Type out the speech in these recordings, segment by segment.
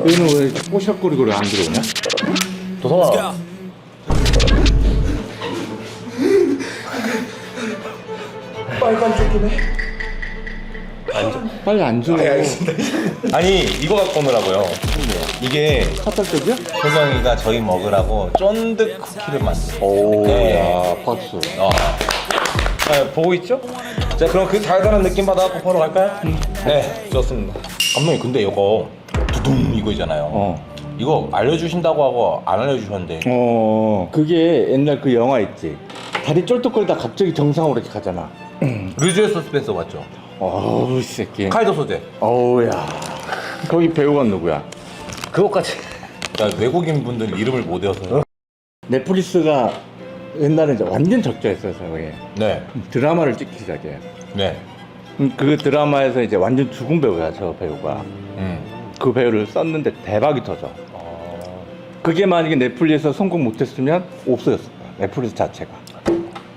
얘는 왜 꼬시락거리고 안 들어오냐? 도성아. 빨간 쪽이네. 앉아. 빨리 앉아. 아니 이거 갖고 오느라고요. 이게 카탈적이야? 효경이가 저희 먹으라고 쫀득 쿠키를 만들어. 오, 네. 야, 박수. 네, 보고 있죠? 자 그럼 그 달달한 느낌 받아 바로 갈까요? 네 좋습니다. 감독님 근데 이거 두둥 이거 있잖아요. 이거 알려주신다고 하고 안 알려주셨는데. 그게 옛날 그 영화 있지. 다리 쫄뚝거리다 갑자기 정상으로 이렇게 가잖아. 루즈의 서스펜서 맞죠? 어우, 이 새끼. 카이도 소재. 어우, 야. 거기 배우가 누구야? 그것까지. 나 외국인 분들 이름을 못 외워서. 넷플릭스가 옛날에 이제 완전 적자였어요, 거기. 네. 드라마를 찍기 시작해. 네. 그 드라마에서 이제 완전 죽은 배우야, 저 배우가. 그 배우를 썼는데 대박이 터져. 그게 만약에 넷플릭스에서 성공 못했으면 없어졌을 거야, 넷플릭스 자체가.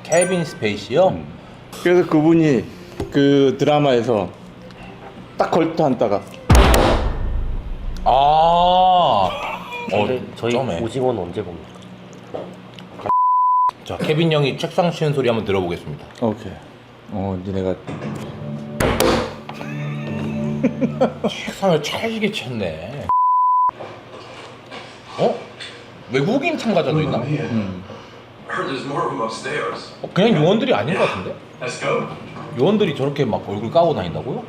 케빈 스페이시요? 그래서 그분이 그 드라마에서 딱 걸터한다가 근데 저희 점에. 오징어는 언제 봅니까? 자 케빈 형이 책상 치는 소리 한번 들어보겠습니다. 오케이. 니네가 책상을 찰지게 쳤네. 외국인 참가자도 있나? Heard there's more of them upstairs. 그냥 요원들이 아닌 것 같은데? Let's go. 요원들이 저렇게 막 얼굴 까고 다닌다고요?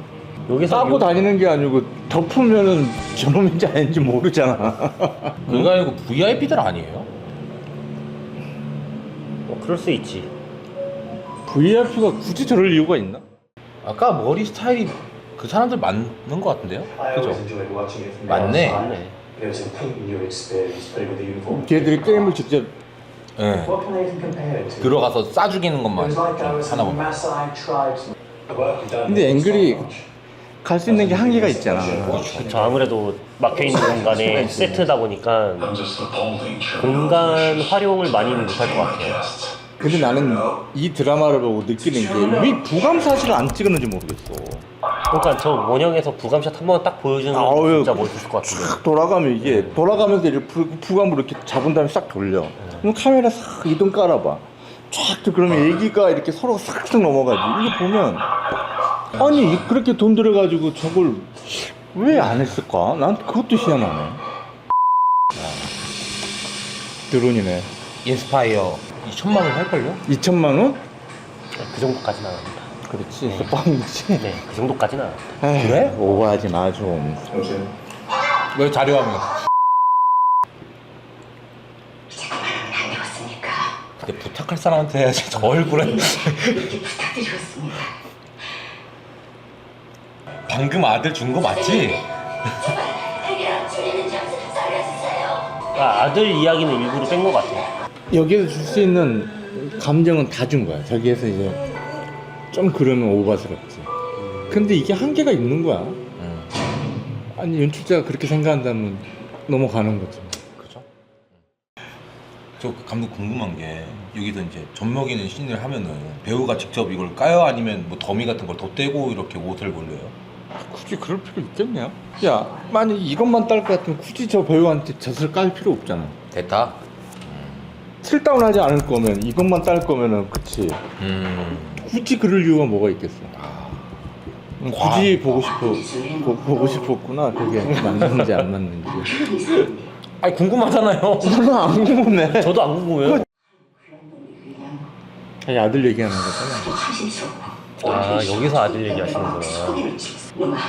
여기서 싸고 다니는 게 아니고 덮으면은 저놈인지 아닌지 모르잖아. 그거 아니고 VIP들 아니에요? 그럴 수 있지. VIP가 굳이 저럴 이유가 있나? 아까 머리 스타일이 그 사람들 맞는 것 같은데요? 그죠? 맞네. 맞네. There was a point in your experience playing with the uniform. 걔들이 게임을 직접 예. What can I even compare it to? 들어가서 싸 죽이는 It 것만 was like I was 하나 in 보면. Maasai tribes. The work you've done 근데 is so 앵글이 much. 갈 수 있는 게 한계가 있잖아. 그쵸, 아무래도 막혀있는 공간에 세트다 보니까 I'm just appalled. 공간 활용을 많이는 못할 것 같아요. 근데 나는 이 드라마를 보고 느끼는 게 왜 부감 사실을 안 찍었는지 모르겠어. 그러니까 저 원형에서 부감샷 한 번 딱 보여주는 건 아유, 진짜 멋있을 것 같은데. 싹 돌아가면 이게 돌아가면서 이렇게 부감으로 이렇게 잡은 다음에 싹 돌려. 그럼 카메라 싹 이동 깔아봐. 쫙 그러면 얘기가 이렇게 서로 싹싹 넘어가지. 이게 보면 아니 그렇게 돈 들여가지고 저걸 왜 안 했을까? 난 그것도 희한하네. 드론이네. 인스파이어 2천만 원 할걸요? 2천만 원? 그 정도까지는 안 합니다. 그렇지. 뻥이지. 네, 그 정도까지는 안 합니다. 그래? 오버하지 마 좀. 왜 자료화면? 다녀왔으니까 근데 부탁할 사람한테 해야지 저 얼굴에. 이렇게 부탁드렸습니다. 방금 아들 준 거 맞지? 해결 줄이는 점수 살려주세요. 아들 이야기는 일부러 뺀 것 같아요. 여기에서 줄 수 있는 감정은 다 준 거야. 저기에서 이제 좀 그러면 오바스럽지. 근데 이게 한계가 있는 거야. 아니 연출자가 그렇게 생각한다면 넘어가는 거지. 그죠? 저 감독 궁금한 게 여기서 이제 젖먹이는 씬을 하면은 배우가 직접 이걸 까요? 아니면 뭐 더미 같은 걸 덧대고 이렇게 옷을 걸려요? 굳이 그럴 필요 있겠냐? 야, 만약 이것만 딸 것 같으면 굳이 저 배우한테 젖을 깔 필요 없잖아. 됐다. 칠다운 하지 않을 거면 이것만 딸 거면은 그치. 굳이 그럴 이유가 뭐가 있겠어? 굳이 보고 보고 싶었구나. 그게 맞는지 안 맞는지. 아니 궁금하잖아요. 저는 안 궁금해. 저도 안 궁금해요. 아니 아들 얘기하는 거잖아. 아, 여기서 아들 얘기하시는구나.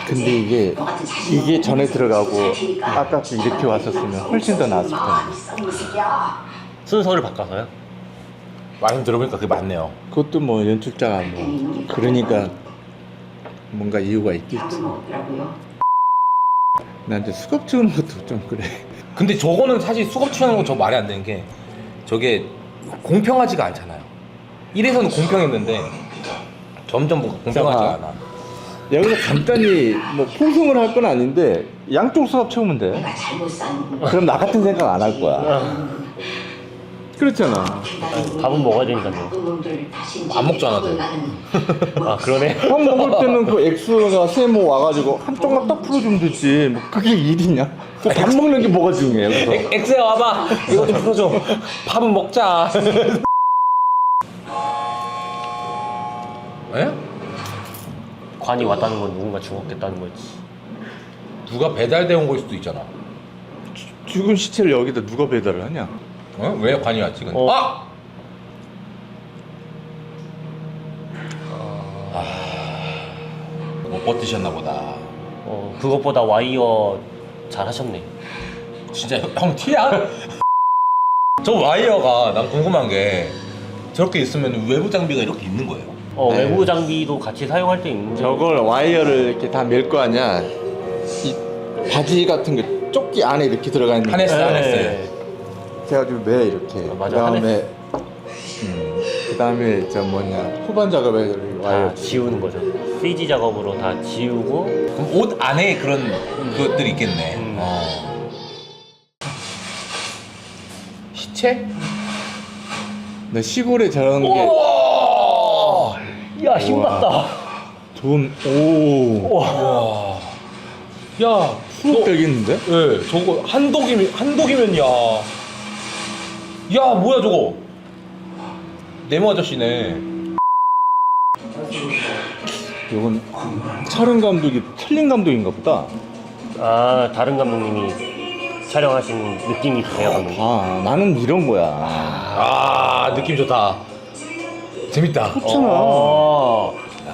근데 이게 전에 들어가고 아까 이렇게 왔었으면 훨씬 더 나았을 텐데. 순서를 바꿔서요? 말씀 들어보니까 그게 맞네요. 그것도 뭐 연출자가 뭐 그러니까 뭔가 이유가 있겠지. 난 이제 수갑 채우는 것도 좀 그래. 근데 저거는 사실 수갑 치는 건 저 말이 안 되는 게 저게 공평하지가 않잖아요. 1에서는 공평했는데 점점 뭐가 공평하지가 않아. 여기서 간단히 뭐 포송을 할 건 아닌데 양쪽 수갑 채우면 돼. 그럼 나 같은 생각 안 할 거야. 그렇잖아. 밥은 먹어야 되니까요. 안 먹잖아, 쟤. 아, 그러네. 밥 먹을 때는 그 엑스가 세모 와가지고 한쪽만 딱 풀어주면 되지. 뭐 그게 일이냐? 그 밥 먹는 게 뭐가 중요해요? 그래서. 엑스야 와봐. 이거 좀 풀어줘. 밥은 먹자. 에? 관이 왔다는 건 누군가 죽었겠다는 거지. 누가 배달돼 온 걸 수도 있잖아. 죽은 시체를 여기다 누가 배달을 하냐? 어? 왜 관이 왔지? 근데? 어. 못 버티셨나 보다. 그것보다 와이어 잘 하셨네. 진짜 형 티야? 저 와이어가 난 궁금한 게 저렇게 있으면 외부 장비가 이렇게 있는 거예요? 네. 외부 장비도 같이 사용할 때 있는데. 저걸 와이어를 이렇게 다 멜 거 아니야? 이 바지 같은 게 조끼 안에 이렇게 들어가 있는 하네스, 거. 하네스. 그래가지고 매 이렇게. 맞아, 그다음에 그다음에 저 뭐냐 후반 작업에 와이어 다 지우는 거죠. CG 작업으로 다 지우고. 그럼 옷 안에 그런 것들이 있겠네. 시체? 내 시골에 저런 게 우와! 야, 힘받다. 돈 오. 와. 야, 수억 되겠는데? 예, 저거 한독이면 야. 야, 뭐야 저거? 네모 아저씨네. 이건 촬영 감독이 틀린 감독인가 보다. 다른 감독님이 촬영하신 느낌이 드세요, 감독님. 아 나는 이런 거야. 아, 느낌 좋다. 재밌다. 좋잖아.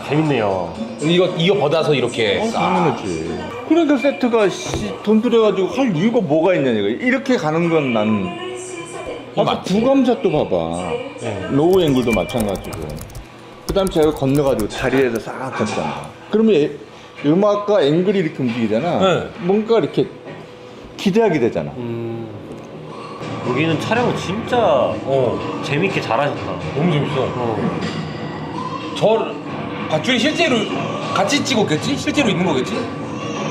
재밌네요. 이거 받아서 이렇게. 당연하지. 그러니까 세트가 돈 들여가지고 할 이유가 뭐가 있냐 이거. 이렇게 가는 건 난. 아까 부감샷도 봐봐. 로우 앵글도 마찬가지고. 그다음 제가 건너가지고 다리에서 싹 잡잖아. 그러면 음악과 앵글이 이렇게 움직이잖아. 네. 뭔가 이렇게 기대하게 되잖아. 여기는 촬영 진짜 재밌게 잘하셨다. 너무 재밌어. 저 밧줄이 실제로 같이 찍었겠지? 실제로 있는 거겠지?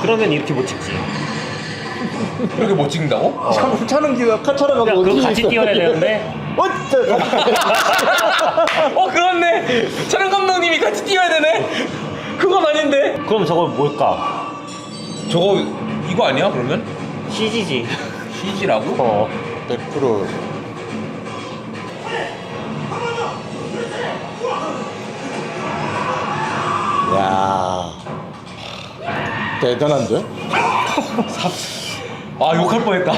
그러면 이렇게 못 찍지. 그렇게 못 찍는다고? 촬영기가 카차라가 그거 같이 뛰어야 되는데. 그렇네. 촬영 감독님이 같이 뛰어야 되네. 그건 아닌데. 그럼 저거 뭘까? 저거 이거 아니야? 그러면 CG지. CG라고? 100%. 야 대단한데? 아, 욕할 뻔했다.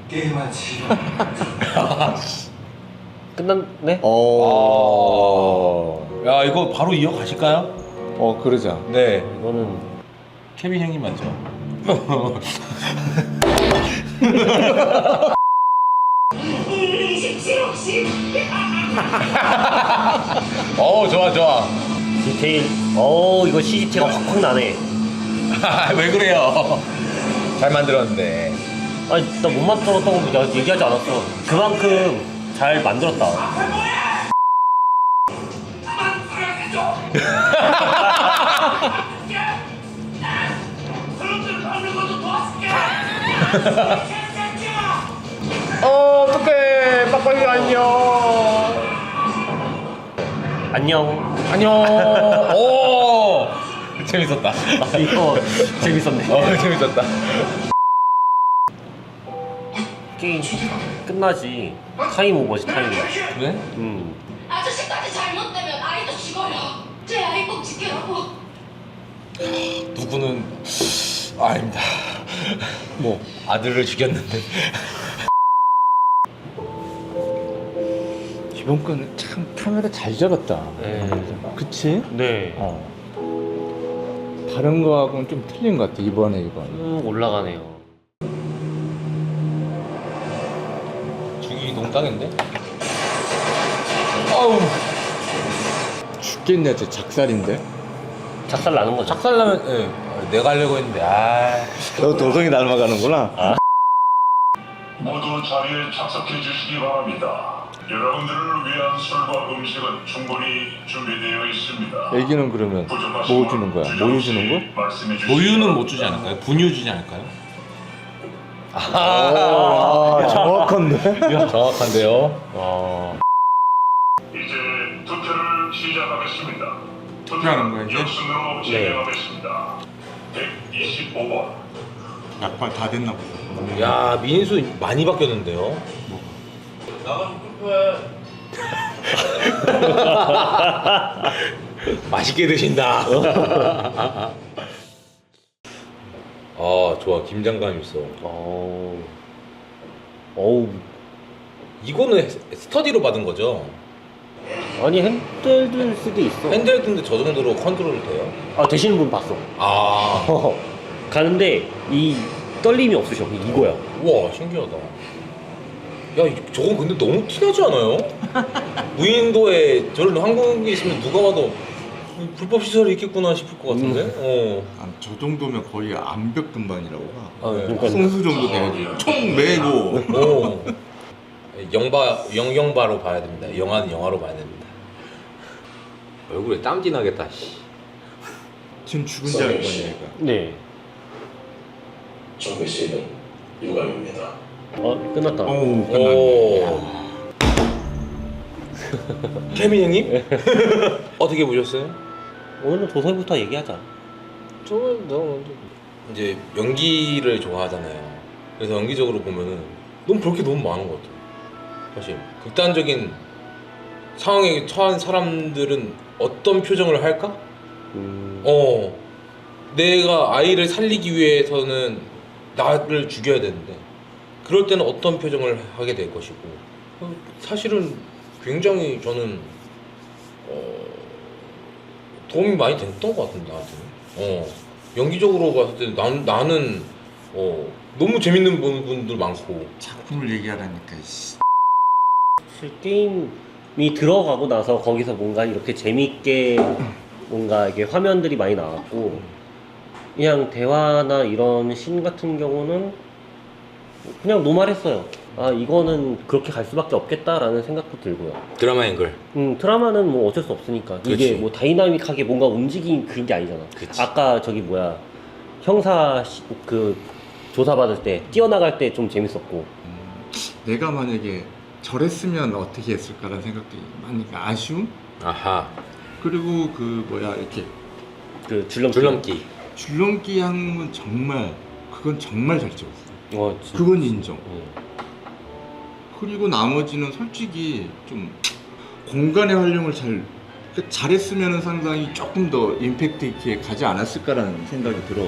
게임하지. 끝났네? 야, 이거 바로 이어가실까요? 그러자. 네. 이거는 케빈 형님 맞죠? 좋아, 좋아. 디테일. 이거 CG가 확확 나네. 왜 그래요? 잘 만들었는데. 아니, 나 못 만들었다고 내가 얘기하지 않았어. 그만큼 잘 만들었다. 어떡해. 빠빠이 안녕. 안녕. 안녕. 오. 재밌었다. 이거 재밌었네. 재밌었다. 게임 끝나지. 타임 오버지, 타임. 그래? 아저씨까지 잘못되면 아이도 죽어요. 제 아이 꼭 지키라고. 누구는 아닙니다. 뭐 아들을 죽였는데. 이번 거는 참 카메라 잘 잡았다. 그치? 네. 다른 거하고는 좀 틀린 것 같아 이번에 이건. 쭉 올라가네요. 죽이기 너무 땅인데? 아우. 죽겠네 저 작살인데. 작살 나는 거죠. 작살 나면 내가 하려고 했는데 너 도성이 닮아가는구나. 모두 자리에 착석해 주시기 바랍니다. 여러분들을 위한 술과 음식은 충분히 준비되어 있습니다. 애기는 그러면 뭐 주는 거야? 모유 주는 거? 말씀해 주시기 모유는 못 주지 않을까요? 분유 주지 않을까요? 정확한데? 정확한데요. 이제 투표를 시작하겠습니다. 투표하는 거야, 이제? 역순으로 진행하겠습니다. 5번. 약발 다 됐나 보다. 야 민수 많이 바뀌었는데요. 맛있게 드신다. 아 좋아 김장감 있어. 어우. 이거는 스터디로 받은 거죠? 아니 핸들들 수도 있어. 핸들드인데 저 정도로 컨트롤 돼요? 아 되시는 분 봤어. 아 가는데 이 떨림이 없으셔. 이거야. 우와 신기하다. 야 저건 근데 너무 티나지 않아요? 무인도에 저런 한국에 있으면 누가 봐도 불법 시설이 있겠구나 싶을 것 같은데. 저 정도면 거의 암벽 등반이라고 봐. 아, 그러니까 송수 정도 돼야지. 총 메고. 영영바로 봐야 됩니다. 영화는 영화로 봐야 됩니다. 얼굴에 땀띠 나겠다. 씨. 지금 죽은 줄 알고 얘가. 네. 정규 씨는 유감입니다. 끝났다. 어우 끝났네. 오. 케빈 형님? 어떻게 보셨어요? 오늘은 도서부터 얘기하자. 저는 너무 이제 연기를 좋아하잖아요. 그래서 연기적으로 보면은 너무 볼 게 너무 많은 것 같아요. 사실 극단적인 상황에 처한 사람들은 어떤 표정을 할까? 내가 아이를 살리기 위해서는 나를 죽여야 되는데 그럴 때는 어떤 표정을 하게 될 것이고 사실은 굉장히 저는 도움이 많이 됐던 것 같은데 나한테는. 연기적으로 봤을 때 나는 너무 재밌는 분들 많고. 작품을 얘기하라니까. 씨. 사실 게임이 들어가고 나서 거기서 뭔가 이렇게 재밌게 뭔가 이게 화면들이 많이 나왔고 그냥 대화나 이런 씬 같은 경우는 그냥 노말했어요. 아 이거는 그렇게 갈 수밖에 없겠다라는 생각도 들고요. 드라마 앵글. 드라마는 뭐 어쩔 수 없으니까 이게 그치. 뭐 다이나믹하게 뭔가 움직인 그런 게 아니잖아. 그치. 아까 저기 뭐야 형사 그 조사받을 때 뛰어나갈 때 좀 재밌었고. 내가 만약에 저랬으면 어떻게 했을까라는 생각도 많이 아쉬움? 아하. 그리고 그 뭐야 이렇게 그 줄넘기. 줄넘기 하는 정말 그건 정말 잘 찍었어. 진짜. 그건 인정. 그리고 나머지는 솔직히 좀 공간의 활용을 잘했으면 상당히 조금 더 임팩트 있게 가지 않았을까라는 생각이 들어.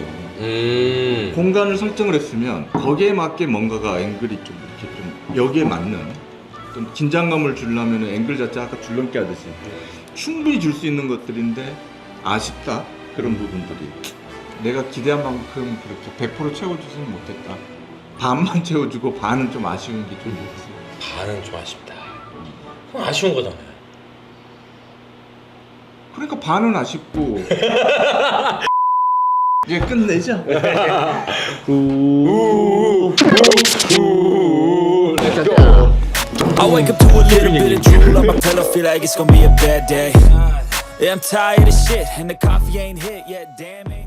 공간을 설정을 했으면 거기에 맞게 뭔가가 앵글이 좀 이렇게 좀 여기에 맞는 좀 긴장감을 주려면 앵글 자체 아까 줄넘기 하듯이 충분히 줄 수 있는 것들인데 아쉽다 그런 부분들이 내가 기대한 만큼 그렇게 100% 채워주지는 못했다. 반만 채워주고 반은 좀 아쉬운 게 좀 있어. 반은 좀 아쉽다. 그럼 아쉬운 거잖아요. 그러니까 반은 아쉽고 이제 끝내자. I wake up to a little bit of drool on my pillow, feel like it's gonna be a bad day. Yeah, I'm tired of shit, and the coffee ain't hit yet, damn it.